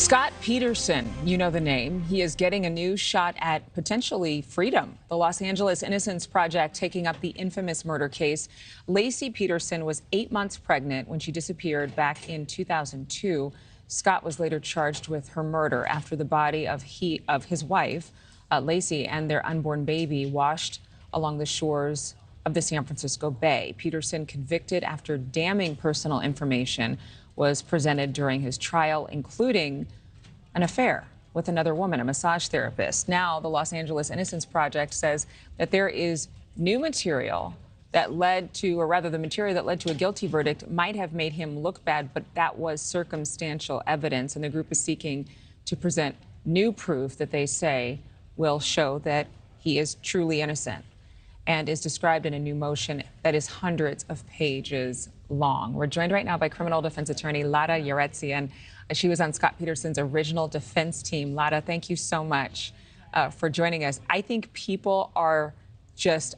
Scott Peterson, you know the name. He is getting a new shot at potentially freedom. The Los Angeles Innocence Project taking up the infamous murder case. Laci Peterson was 8 months pregnant when she disappeared back in 2002. Scott was later charged with her murder after the body of his wife, Laci, and their unborn baby washed along the shores of the San Francisco Bay. Peterson, convicted after damning personal information, was presented during his trial, including an affair with another woman, a massage therapist. Now, the Los Angeles Innocence Project says that there is new material that led to, or rather the material that led to a guilty verdict might have made him look bad, but that was circumstantial evidence. And the group is seeking to present new proof that they say will show that he is truly innocent, and is described in a new motion that is hundreds of pages long. We're joined right now by criminal defense attorney Lara Yeretsian. She was on Scott Peterson's original defense team. Lara, thank you so much for joining us. I think people are just,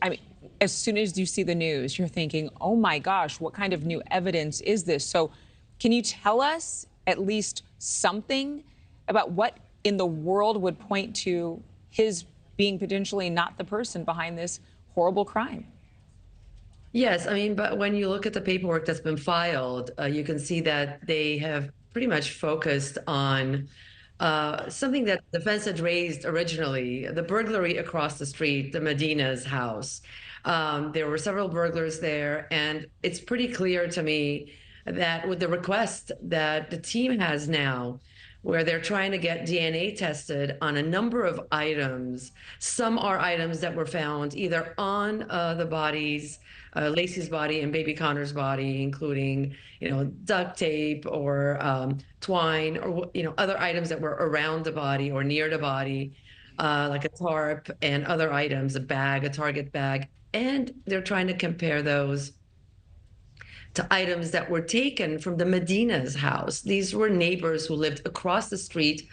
as soon as you see the news, you're thinking, oh my gosh, what kind of new evidence is this? So can you tell us at least something about what in the world would point to his being potentially not the person behind this horrible crime? Yes, but when you look at the paperwork that's been filed, you can see that they have pretty much focused on something that the defense had raised originally, the burglary across the street, the Medina's house. There were several burglars there, and it's pretty clear to me that with the request that the team has now, where they're trying to get DNA tested on a number of items. Some are items that were found either on the bodies, Laci's body and baby Connor's body, including, duct tape or twine or, other items that were around the body or near the body, like a tarp and other items, a bag, a Target bag. And they're trying to compare those to items that were taken from the Medina's house. These were neighbors who lived across the street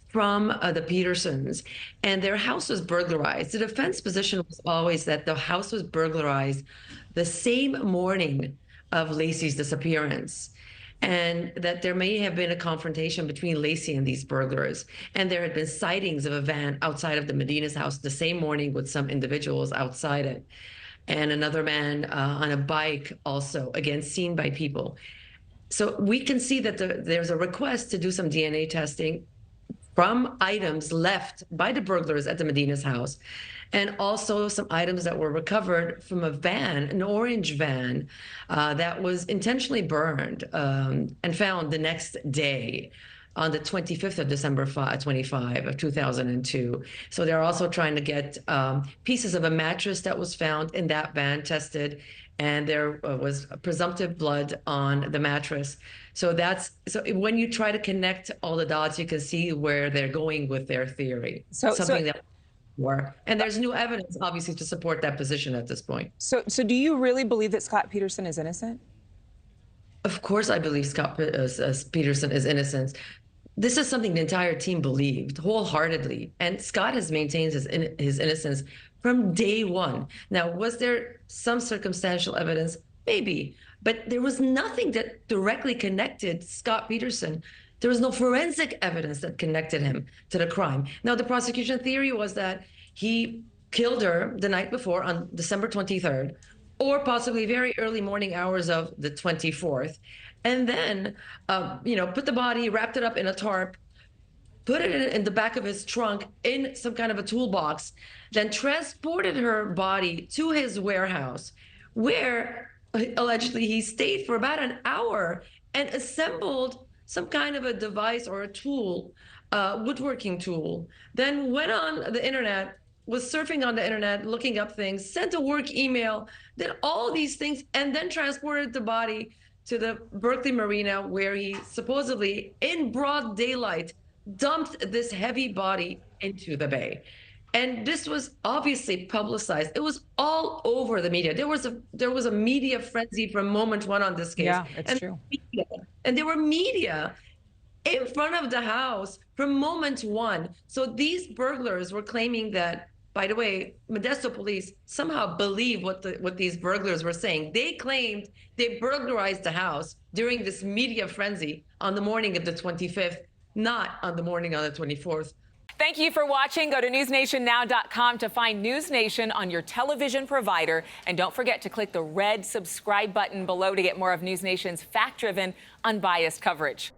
from the Petersons, and their house was burglarized. The defense position was always that the house was burglarized the same morning of Laci's disappearance, and that there may have been a confrontation between Laci and these burglars. And there had been sightings of a van outside of the Medina's house the same morning with some individuals outside it, and another man on a bike also, again, seen by people. So we can see that there's a request to do some DNA testing from items left by the burglars at the Medina's house, and also some items that were recovered from a van, an orange van, that was intentionally burned and found the next day on the 25th of December 25 of 2002. So they're also trying to get pieces of a mattress that was found in that van tested, and there was presumptive blood on the mattress. So when you try to connect all the dots, you can see where they're going with their theory. And there's new evidence, obviously, to support that position at this point. So do you really believe that Scott Peterson is innocent? Of course, I believe Scott Peterson is innocent. This is something the entire team believed wholeheartedly, and Scott has maintained his innocence from day one. Now, was there some circumstantial evidence? Maybe, but there was nothing that directly connected Scott Peterson. There was no forensic evidence that connected him to the crime. Now, the prosecution theory was that he killed her the night before on December 23rd, or possibly very early morning hours of the 24th. And then, put the body, wrapped it up in a tarp, put it in the back of his trunk in some kind of a toolbox, then transported her body to his warehouse, where allegedly he stayed for about an hour and assembled some kind of a device or a tool, woodworking tool, then went on the internet, was surfing on the internet, looking up things, sent a work email, did all these things, and then transported the body to the Berkeley Marina, where he supposedly, in broad daylight, dumped this heavy body into the bay. And this was obviously publicized. It was all over the media. There was a media frenzy from moment one on this case. Yeah, it's true. And there were media in front of the house from moment one. So these burglars were claiming that, by the way, Modesto police somehow believe what these burglars were saying. They claimed they burglarized the house during this media frenzy on the morning of the 25th not on the morning on the 24th. Thank you for watching. Go to newsnationnow.com to find News Nation on your television provider. And don't forget to click the red subscribe button below to get more of News Nation's fact-driven, unbiased coverage.